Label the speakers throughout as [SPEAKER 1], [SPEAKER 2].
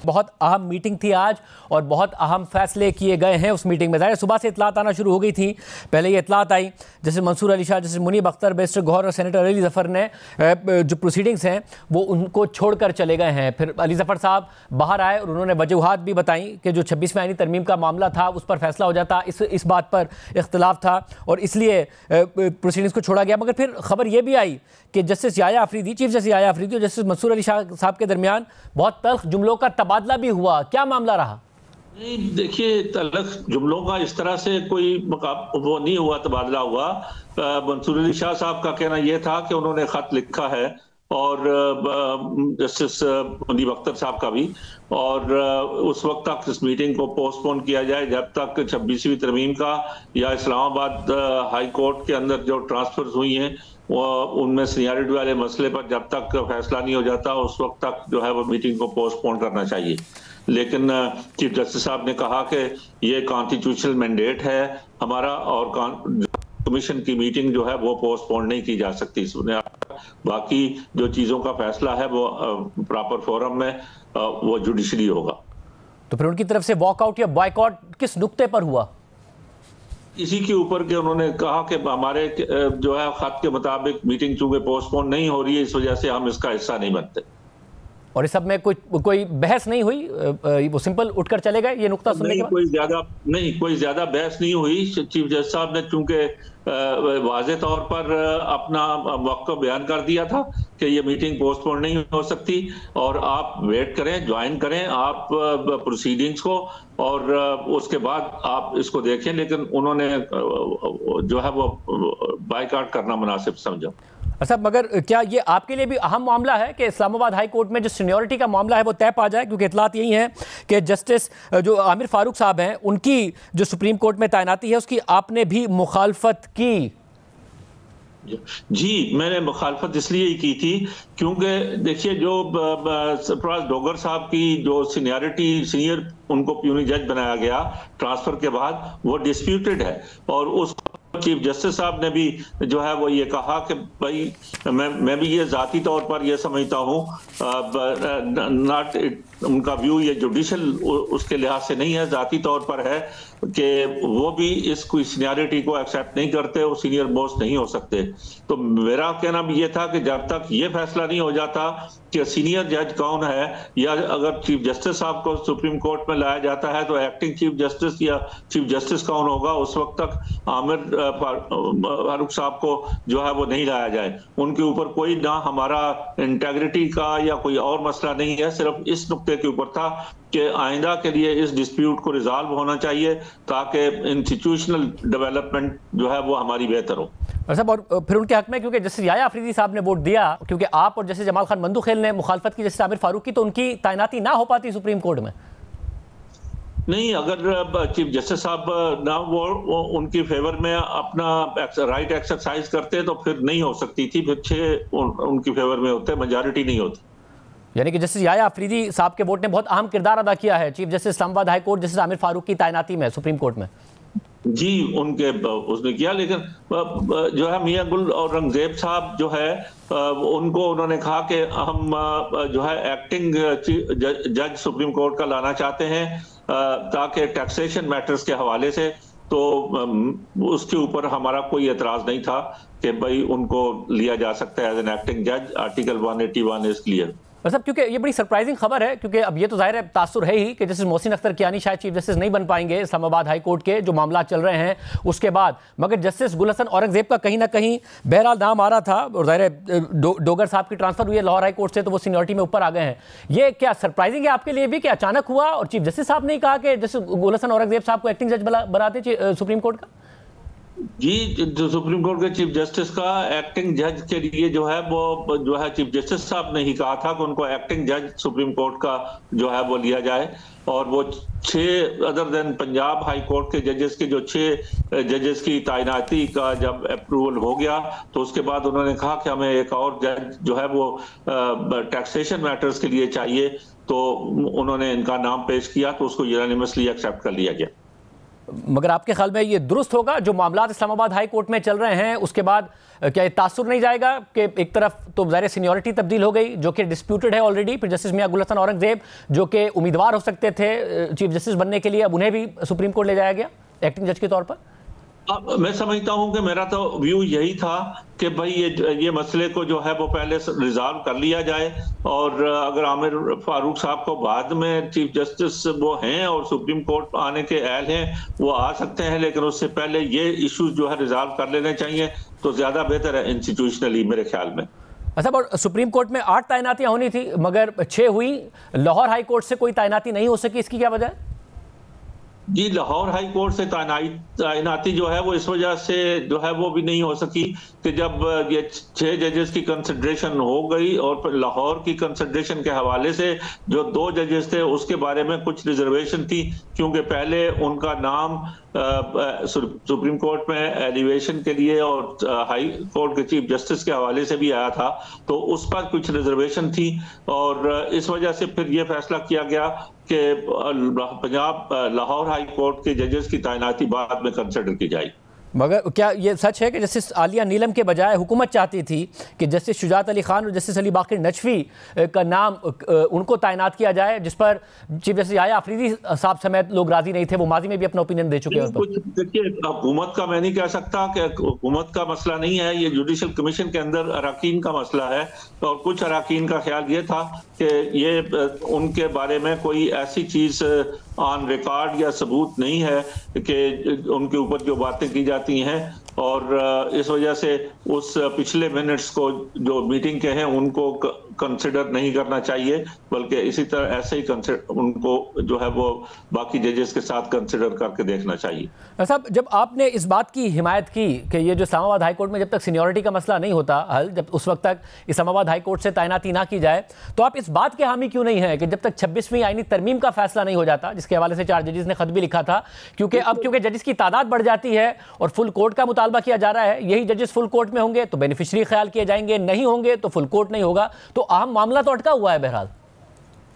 [SPEAKER 1] बहुत अहम मीटिंग थी आज और बहुत अहम फैसले किए गए हैं उस मीटिंग में। ज़ाहिर सुबह से इतलात आना शुरू हो गई थी। पहले ये इतलात आई जैसे मंसूर अली शाह, जैसे मुनीब अख्तर, बैरिस्टर गौहर और सेनेटर अली ज़फ़र ने जो प्रोसीडिंग्स हैं वो उनको छोड़कर चले गए हैं। फिर अली ज़फ़र साहब बाहर आए और उन्होंने वजूहात भी बताई कि जो 26वें आईनी तरमीम का मामला था उस पर फैसला हो जाता, इस बात पर इख्तिलाफ था और इसलिए प्रोसीडिंग्स को छोड़ा गया। मगर फिर खबर ये भी आई कि justice Yahya Afridi, chief justice Yahya Afridi और जस्टिस मंसूर अली शाह साहब के दरमियान बहुत तल्ख जुमलों का तबादला भी हुआ। क्या मामला रहा?
[SPEAKER 2] नहीं, देखिए, तल्ख जुमलों का इस तरह से कोई वो नहीं हुआ, तबादला हुआ। मंसूर अली शाह साहब का कहना यह था कि उन्होंने खत लिखा है और जस्टिस मुनीब अख्तर साहब का भी, और उस वक्त तक इस मीटिंग को पोस्टपोन किया जाए जब तक 26वीं तरमीम का या इस्लामाबाद हाई कोर्ट के अंदर जो ट्रांसफर्स हुई हैं उनमें सीनियरिटी वाले मसले पर जब तक फैसला नहीं हो जाता उस वक्त तक जो है वो मीटिंग को पोस्टपोन करना चाहिए। लेकिन चीफ जस्टिस साहब ने कहा कि ये कॉन्स्टिट्यूशनल मैंडेट है हमारा और कमीशन की मीटिंग जो है वो पोस्टपोन नहीं की जा सकती। बाकी जो चीज़ों का फैसला है वो प्रॉपर फोरम में वो जुडिशरी होगा।
[SPEAKER 1] तो फिर उनकी तरफ से वॉकआउट या बॉयकॉट किस नुक्ते पर हुआ?
[SPEAKER 2] इसी के ऊपर के उन्होंने कहा कि हमारे जो है खत के मुताबिक मीटिंग चूंकि पोस्टपोन नहीं हो रही है इस वजह से हम इसका हिस्सा नहीं बनते।
[SPEAKER 1] और इस सब में कोई बहस नहीं हुई, वो सिंपल उठकर चले गए ये नुक्ता सुनने के बाद?
[SPEAKER 2] कोई ज्यादा बहस नहीं हुई। चीफ जस्टिस साहब ने चूंकि वाज़े तौर पर अपना मौक़िफ़ बयान कर दिया था कि ये मीटिंग पोस्टपोन नहीं हो सकती और आप वेट करें, ज्वाइन करें आप प्रोसीडिंग्स को और उसके बाद आप इसको देखें। लेकिन उन्होंने जो है वो बायकॉट करना मुनासिब समझा।
[SPEAKER 1] अच्छा, मगर क्या ये आपके लिए भी अहम मामला है कि इस्लामाबाद हाई कोर्ट में जो सीनियरिटी का मामला है वो तय पा जाए? क्योंकि इतलात यही है कि जस्टिस जो आमिर फारूक साहब हैं उनकी जो सुप्रीम कोर्ट में तैनाती है उसकी आपने भी मुखालफत की।
[SPEAKER 2] जी, मैंने मुखालफत इसलिए ही की थी क्योंकि देखिए जो सरफराज डोगर साहब की जो सीनियर उनको प्यूनी जज बनाया गया ट्रांसफर के बाद वो डिस्प्यूटेड है और उस चीफ जस्टिस साहब ने भी जो है वो ये कहा कि भाई मैं भी ये जाती तौर पर ये समझता हूँ, उनका व्यू ये जुडिशल उसके लिहाज से नहीं है, जाती तौर पर है कि वो भी इस कोई सीनियरिटी को एक्सेप्ट नहीं करते, वो सीनियर मोस्ट नहीं हो सकते। तो मेरा कहना भी ये था कि जब तक ये फैसला नहीं हो जाता कि सीनियर जज कौन है या अगर चीफ जस्टिस साहब को सुप्रीम कोर्ट में लाया जाता है तो एक्टिंग चीफ जस्टिस या चीफ जस्टिस कौन होगा, उस वक्त तक आमिर फारूक साहब को जो है वो नहीं लाया जाए। उनके ऊपर कोई ना हमारा इंटेग्रिटी का या कोई और मसला नहीं है, सिर्फ इस नुक्ते के ऊपर था कि आइंदा के लिए इस डिस्प्यूट को रिजॉल्व होना चाहिए ताकि इंस्टीट्यूशनल डेवलपमेंट जो है वो हमारी बेहतर हो।
[SPEAKER 1] और फिर उनके हक में क्योंकि जस्टिस याया अफरीदी साहब ने वोट दिया, क्योंकि आप और जस्टिस जमाल खान मंदुखेल ने मुखालफत की जस्टिस आमिर फारूक की, तो उनकी तैनाती ना हो पाती सुप्रीम कोर्ट में?
[SPEAKER 2] नहीं, अगर चीफ जस्टिस साहब ना वो उनकी फेवर में अपना राइट एक्सरसाइज करते तो फिर नहीं हो सकती थी, फिर 6 उनकी फेवर में होते, मेजॉरिटी नहीं होती।
[SPEAKER 1] यानी कि जस्टिस याया अफरीदी साहब के वोट ने बहुत अहम किरदार अदा किया है chief justice Islamabad high court justice Aamir Farooq की तैनाती में सुप्रीम कोर्ट में।
[SPEAKER 2] जी, उसने किया, लेकिन जो है मियां गुल और रंगजेब साहब जो है उनको उन्होंने कहा कि हम जो है एक्टिंग जज सुप्रीम कोर्ट का लाना चाहते हैं ताकि टैक्सेशन मैटर्स के हवाले से, तो उसके ऊपर हमारा कोई एतराज नहीं था कि भाई उनको लिया जा सकता है एज एन एक्टिंग जज। Article 181 is clear.
[SPEAKER 1] मतलब क्योंकि ये बड़ी सरप्राइजिंग खबर है, क्योंकि अब ये तो जाहिर है तासुर है ही कि जस्टिस मोहसिन अख्तर कियानी शायद चीफ जस्टिस नहीं बन पाएंगे इस्लामाबाद हाई कोर्ट के जो मामला चल रहे हैं उसके बाद। मगर जस्टिस गुल हसन औरंगजेब का कहीं ना कहीं बहरहाल नाम आ रहा था और जाहिर है डोगर साहब की ट्रांसफर हुई है लाहौर हाई कोर्ट से तो वो सीनियरिटी में ऊपर आ गए हैं। ये क्या सरप्राइजिंग है आपके लिए भी कि अचानक हुआ और चीफ जस्टिस साहब ने कहा कि जस्टिस गुल हसन औरंगजेब साहब को एक्टिंग जज बनाते सुप्रीम कोर्ट का?
[SPEAKER 2] जी, जो सुप्रीम कोर्ट के चीफ जस्टिस का एक्टिंग जज के लिए जो है वो जो है चीफ जस्टिस साहब ने ही कहा था कि उनको एक्टिंग जज सुप्रीम कोर्ट का जो है वो लिया जाए और वो 6 other than Punjab high court के जजेस के जो 6 जजेस की तैनाती का जब अप्रूवल हो गया तो उसके बाद उन्होंने कहा कि हमें एक और जज जो है वो टैक्सेशन मैटर्स के लिए चाहिए, तो उन्होंने इनका नाम पेश किया तो उसको यूनानिमसली एक्सेप्ट कर लिया गया।
[SPEAKER 1] मगर आपके ख्याल में ये दुरुस्त होगा जो मामला इस्लामाबाद हाई कोर्ट में चल रहे हैं, उसके बाद क्या ये तासुर नहीं जाएगा कि एक तरफ तो ज़ाहिर सीनियरिटी तब्दील हो गई जो कि डिस्प्यूटेड है ऑलरेडी, फिर जस्टिस मियां गुल हसन औरंगजेब जो कि उम्मीदवार हो सकते थे चीफ जस्टिस बनने के लिए, अब उन्हें भी सुप्रीम कोर्ट ले जाया गया एक्टिंग जज के तौर पर?
[SPEAKER 2] मैं समझता हूं कि मेरा तो व्यू यही था कि भाई ये मसले को जो है वो पहले रिजॉल्व कर लिया जाए, और अगर आमिर फारूक साहब को बाद में चीफ जस्टिस वो हैं और सुप्रीम कोर्ट आने के अहल हैं वो आ सकते हैं, लेकिन उससे पहले ये इश्यूज जो है रिजॉल्व कर लेने चाहिए तो ज्यादा बेहतर है इंस्टीट्यूशनली मेरे ख्याल में।
[SPEAKER 1] अच्छा, और सुप्रीम कोर्ट में 8 तैनातियां होनी थी मगर 6 हुई, लाहौर हाई कोर्ट से कोई तैनाती नहीं हो सकी, इसकी क्या वजह है?
[SPEAKER 2] जी, लाहौर हाई कोर्ट से तैनाती जो है वो इस वजह से जो है वो भी नहीं हो सकी कि जब ये 6 जजेस की कंसिडरेशन हो गई और लाहौर की कंसिडरेशन के हवाले से जो 2 जजेस थे उसके बारे में कुछ रिजर्वेशन थी, क्योंकि पहले उनका नाम सुप्रीम कोर्ट में एलिवेशन के लिए और हाई कोर्ट के चीफ जस्टिस के हवाले से भी आया था, तो उस पर कुछ रिजर्वेशन थी और इस वजह से फिर ये फैसला किया गया कि पंजाब लाहौर हाई कोर्ट के जजेस की तैनाती बाद में कंसिडर की जाए।
[SPEAKER 1] मगर क्या ये सच है कि जस्टिस आलिया नीलम के बजाय हुकूमत चाहती थी कि जस्टिस शुजात अली खान और जस्टिस अली बाकर नजफी का नाम उनको तैनात किया जाए, जिस पर चीफ जस्टिस याया अफरीदी साहब समेत लोग राजी नहीं थे, वो माजी में भी अपना ओपिनियन दे चुके हैं?
[SPEAKER 2] देखिए, हुकूमत का मैं नहीं कह सकता कि हुकूमत का मसला नहीं है, ये जुडिशल कमीशन के अंदर अराकीन का मसला है, और कुछ अराकीन का ख्याल ये था कि ये उनके बारे में कोई ऐसी चीज ऑन रिकॉर्ड या सबूत नहीं है कि उनके ऊपर जो बातें की जाती हैं, और इस वजह से उस पिछले मिनट्स को जो मीटिंग के हैं उनको कंसिडर नहीं करना चाहिए, बल्कि इसी तरह ऐसे ही उनको जो है वो बाकी जजेस के साथ कंसिडर करके देखना चाहिए।
[SPEAKER 1] साहब, जब आपने इस बात की हिमायत की कि ये जो इस्लामाबाद हाई कोर्ट में जब तक सीनियरिटी का मसला नहीं होता हल, जब उस वक्त तक इस्लामाबाद हाई कोर्ट से तैनाती ना की जाए, तो आप इस बात के हामी क्यों नहीं है कि जब तक 26वीं आईनी तरमीम का फैसला नहीं हो जाता, जिसके हवाले से 4 जजेस ने खत भी लिखा था, क्योंकि जजेस की तादाद बढ़ जाती है और फुल कोर्ट का मुतालबा किया जा रहा है, यही जजेस फुल कोर्ट में होंगे तो बेनिफिशरी ख्याल किए जाएंगे, नहीं होंगे तो फुल कोर्ट नहीं होगा, तो अहम मामला तो अटका हुआ है बहरहाल।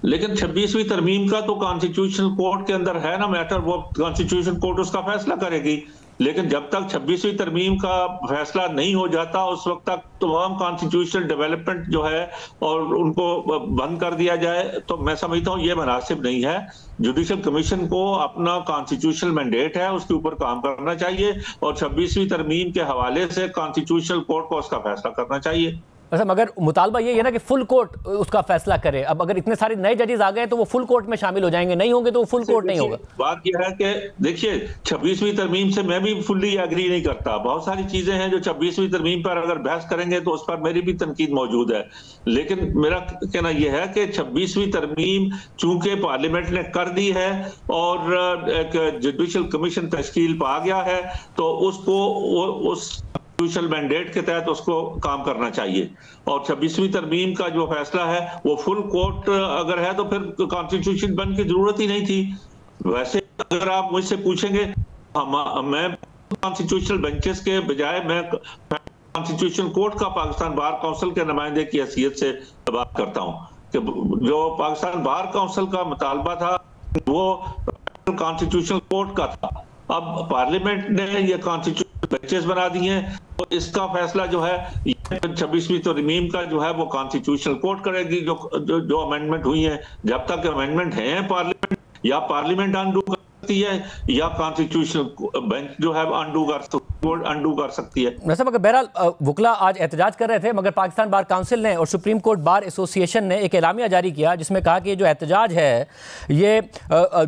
[SPEAKER 2] लेकिन 26वीं तरमीम का तो कॉन्स्टिट्यूशनल कोर्ट के अंदर है ना मैटर, वो कॉन्स्टिट्यूशन कोर्ट उसका फैसला करेगी, लेकिन जब तक 26वीं तरमीम का फैसला नहीं हो जाता उस वक्त तक तमाम कॉन्स्टिट्यूशनल डेवलपमेंट जो है और उनको बंद कर दिया जाए, तो मैं समझता हूँ ये मुनासिब नहीं है। जुडिशल कमीशन को अपना कॉन्स्टिट्यूशनल मैंडेट है, उसके ऊपर काम करना चाहिए और 26वीं तरमीम के हवाले से कॉन्स्टिट्यूशनल कोर्ट को उसका फैसला करना चाहिए।
[SPEAKER 1] अच्छा, मगर मुतालबा ये है ना कि फुल कोर्ट उसका फैसला करे। अब अगर इतने सारे नए जजेस आ गए तो वो फुल कोर्ट में शामिल हो जाएंगे, नहीं होंगे तो वो फुल कोर्ट नहीं होगा।
[SPEAKER 2] बात यह है कि देखिए 26वीं तरमीम से मैं भी फुल्ली एग्री नहीं करता, बहुत सारी चीजें हैं जो 26वीं तरमीम पर अगर बहस करेंगे तो उस पर मेरी भी तनकीद मौजूद है, लेकिन मेरा कहना यह है कि 26वीं तरमीम चूंकि पार्लियामेंट ने कर दी है और एक जुडिशल कमीशन तश्कील पा गया है, तो उसको उस कॉन्स्टिट्यूशनल मैंडेट के तहत उसको काम करना चाहिए, और 26वीं तरमीम का जो फैसला है वो फुल कोर्ट अगर है तो फिर कॉन्स्टिट्यूशन बन की जरूरत ही नहीं थी। वैसे अगर आप मुझसे पूछेंगे, मैं कॉन्स्टिट्यूशनल बेंचेस के बजाय मैं कॉन्स्टिट्यूशन कोर्ट का पाकिस्तान बार काउंसिल के नुमाइंदे की हैसियत से बात करता हूँ कि जो पाकिस्तान बार काउंसिल का मुतालबा था वो कॉन्स्टिट्यूशनल कोर्ट का था। अब पार्लियामेंट ने ये कॉन्स्टिट्यूशन बेंचेस बना दी हैं, तो इसका फैसला जो है 26वीं तरमीम का जो है वो कॉन्स्टिट्यूशनल कोर्ट करेगी। जो अमेंडमेंट हुई है, जब तक अमेंडमेंट है पार्लियामेंट या पार्लियामेंट अनडू कर सकती है या कॉन्स्टिट्यूशनल बेंच जो है अनडू कर सकती है।
[SPEAKER 1] वैसे मगर बहरहाल वकला आज एहतजाज कर रहे थे, मगर पाकिस्तान बार काउंसिल ने और सुप्रीम कोर्ट बार एसोसिएशन ने एक एलामिया जारी किया जिसमें कहा कि जो एहतजाज है ये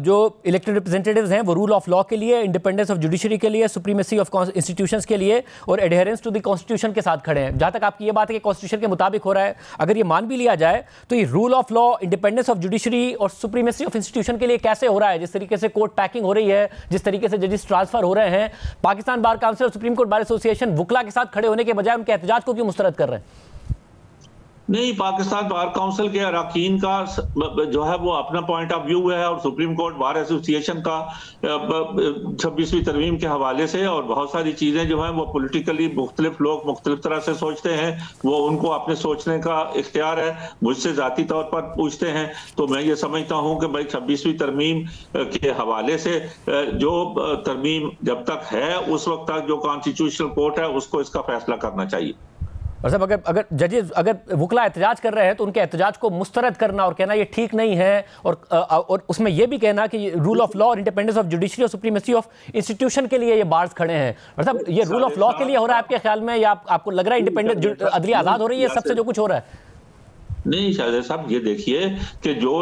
[SPEAKER 1] जो इलेक्टेड रिप्रेजेंटेटिव्स हैं वो रूल ऑफ लॉ के लिए, इंडिपेंडेंस ऑफ जुडिशरी के लिए, सुप्रीमेसी ऑफ इंस्टीट्यूशंस के लिए और एडहेरेंस टू द कॉन्स्टिट्यूशन के साथ खड़े हैं। जहां तक आपकी ये बात है कि कॉन्स्टिट्यूशन के मुताबिक हो रहा है, अगर ये मान भी लिया जाए तो ये rule of law, independence of judiciary और सुप्रीमेसी ऑफ इंस्टीट्यूशन के लिए कैसे हो रहा है? जिस तरीके से कोर्ट पैकिंग हो रही है, जिस तरीके से जजेस ट्रांसफर हो रहे हैं, पाकिस्तान बार काउंसिल और सुप्रीम कोर्ट बार एसोसिएशन वकला के साथ खड़े होने के बजाय उनके एहतजाज को क्यों मुस्तरद कर रहे हैं?
[SPEAKER 2] नहीं, पाकिस्तान बार काउंसिल के अरकान का जो है वो अपना पॉइंट ऑफ व्यू है, और सुप्रीम कोर्ट बार एसोसिएशन का 26वीं तरमीम के हवाले से, और बहुत सारी चीजें जो हैं वो पॉलिटिकली मुख्तलिफ लोग मुख्तलिफ तरह से सोचते हैं, वो उनको अपने सोचने का इख्तियार है। मुझसे जाती तौर पर पूछते हैं तो मैं ये समझता हूँ कि भाई 26वीं तरमीम के हवाले से जो तरमीम जब तक है उस वक्त तक जो कॉन्स्टिट्यूशनल कोर्ट है उसको इसका फैसला करना चाहिए।
[SPEAKER 1] और साहब अगर जजेस अगर वकला एहतजाज कर रहे हैं तो उनके एहतजाज को मुस्तरद करना और कहना ये ठीक नहीं है, और उसमें ये भी कहना कि रूल ऑफ लॉ और इंडिपेंडेंस ऑफ जुडिशरी और सुप्रीमेसी ऑफ इंस्टीट्यूशन के लिए ये बार्स खड़े हैं। और साहब ये रूल ऑफ लॉ के लिए हो रहा है आपके ख्याल में, या आपको लग रहा है इंडिपेंडेंट अदलिया आज़ाद हो रही है सबसे जो कुछ हो रहा है?
[SPEAKER 2] नहीं शाहजेब साहब, ये देखिए कि जो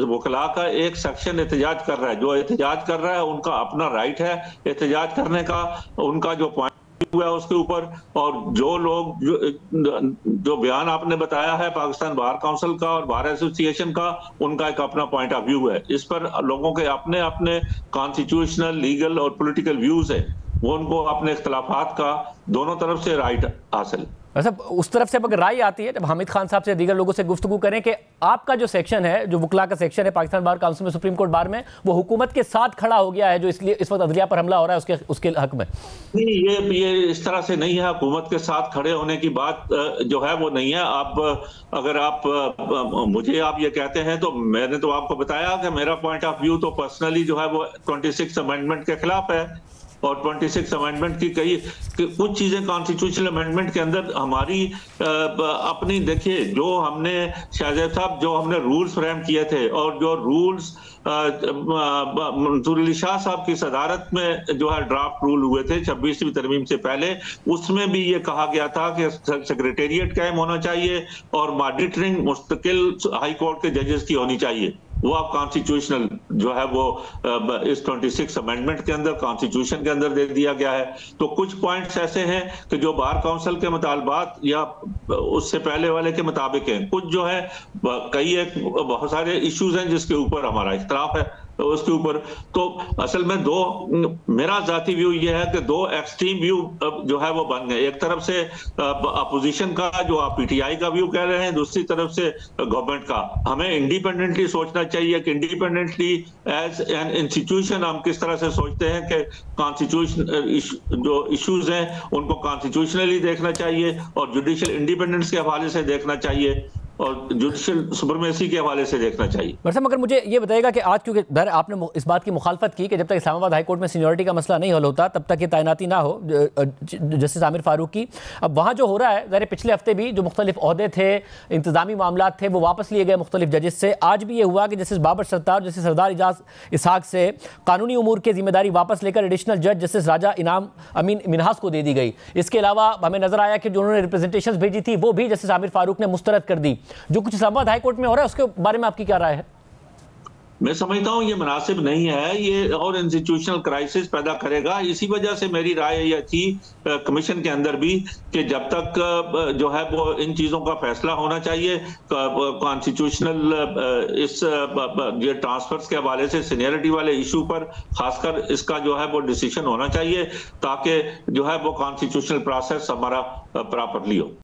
[SPEAKER 2] वकला का एक सेक्शन एहतजाज कर रहा है, जो एहतजाज कर रहा है उनका अपना राइट है एहतजाज करने का, उनका जो पॉइंट हुआ है उसके ऊपर, और जो लोग जो बयान आपने बताया है पाकिस्तान बार काउंसिल का और बार एसोसिएशन का, उनका एक अपना पॉइंट ऑफ व्यू है। इस पर लोगों के अपने अपने कॉन्स्टिट्यूशनल, लीगल और पॉलिटिकल व्यूज है, वो उनको अपने इख्तलाफात का दोनों तरफ से राइट हासिल।
[SPEAKER 1] मतलब उस तरफ से अगर राय आती है, जब हामिद खान साहब से दीगर लोगों से गुफ्तगू करें कि आपका जो सेक्शन है, जो वकला का सेक्शन है पाकिस्तान बार काउंसिल में, सुप्रीम कोर्ट बार में, वो हुकूमत के साथ खड़ा हो गया है, जो इसलिए इस वक्त अदलिया पर हमला हो रहा है उसके हक में।
[SPEAKER 2] नहीं, ये इस तरह से नहीं है। हुकूमत के साथ खड़े होने की बात जो है वो नहीं है। अगर आप मुझे आप ये कहते हैं तो मैंने तो आपको बताया कि मेरा पॉइंट ऑफ व्यू तो पर्सनली जो है वो 26 अमेंडमेंट के खिलाफ है, और 26 अमेंडमेंट की कुछ चीजें कॉन्स्टिट्यूशनल अमेंडमेंट के अंदर हमारी अपनी, देखिए जो हमने शाहजेब साहब जो हमने रूल्स फ्रेम किए थे, और जो रूल्स मंसूर अली शाह साहब की सदारत में जो है ड्राफ्ट रूल हुए थे 26वीं तरमीम से पहले, उसमें भी ये कहा गया था कि सेक्रेटेरिएट कायम होना चाहिए और मॉनिटरिंग मुस्तकिल हाई कोर्ट के जजेस की होनी चाहिए। वो आप कॉन्स्टिट्यूशनल जो है वो इस 26 अमेंडमेंट के अंदर कॉन्स्टिट्यूशन के अंदर दे दिया गया है। तो कुछ पॉइंट्स ऐसे हैं कि जो बार काउंसिल के मुतालबात या उससे पहले वाले के मुताबिक हैं, कुछ जो है बहुत सारे इश्यूज हैं जिसके ऊपर हमारा इख्तलाफ है उसके ऊपर। तो असल में मेरा जाती व्यू ये है कि दो एक्सट्रीम व्यू जो है वो बन गए। एक तरफ से अपोजिशन का जो आप पीटीआई का व्यू कह रहे हैं, दूसरी तरफ से गवर्नमेंट का। हमें इंडिपेंडेंटली सोचना चाहिए कि इंडिपेंडेंटली एज एन इंस्टीट्यूशन हम किस तरह से सोचते हैं कि कॉन्स्टिट्यूशन जो इश्यूज हैं उनको कॉन्स्टिट्यूशनली देखना चाहिए, और जुडिशियल इंडिपेंडेंस के हवाले से देखना चाहिए, और जुडिशियल सुपरमेसी के हवाले से देखना चाहिए।
[SPEAKER 1] बट मगर मुझे ये बताएगा कि आज क्योंकि दर आपने इस बात की मुखालफत की कि जब तक इस्लामाबाद हाई कोर्ट में सीनियरिटी का मसला नहीं हल होता तब तक ये तैनाती ना हो जस्टिस आमिर फारूक की। अब वहाँ जो हो रहा है, ज़रा पिछले हफ्ते भी जो मुख्तलिफ ओहदे थे, इंतजामी मामला थे, वो वापस लिए गए मुख्तलिफ जजेस से। आज भी ये हुआ कि जस्टिस बाबर सत्तार, जस्टिस सरदार इजाज इसहाक से कानूनी उमूर की जिम्मेदारी वापस लेकर एडिशनल जज जस्टिस राजा इनाम अमीन मिनहास को दे दी गई। इसके अलावा हमें नजर आया कि जो उन्होंने रिप्रेजेंटेशन भेजी थी वो भी जस्टिस आमिर फारूक ने मुस्तरद कर दी। जो कुछ इस्लामाबाद हाई कोर्ट में हो रहा है उसके बारे में आपकी क्या राय है?
[SPEAKER 2] मैं समझता हूं ये मुनासिब नहीं है, ये और इंस्टीट्यूशनल क्राइसिस पैदा करेगा। इसी वजह से मेरी राय ये थी कमीशन के अंदर भी कि जब तक जो है वो इन चीजों का फैसला होना चाहिए कॉन्स्टिट्यूशनल इस ये ट्रांसफर्स के हवाले से सीनियरिटी वाले इशू पर खासकर इसका जो है वो डिसीजन होना चाहिए, ताकि जो है वो कॉन्स्टिट्यूशनल प्रोसेस हमारा प्रॉपरली हो।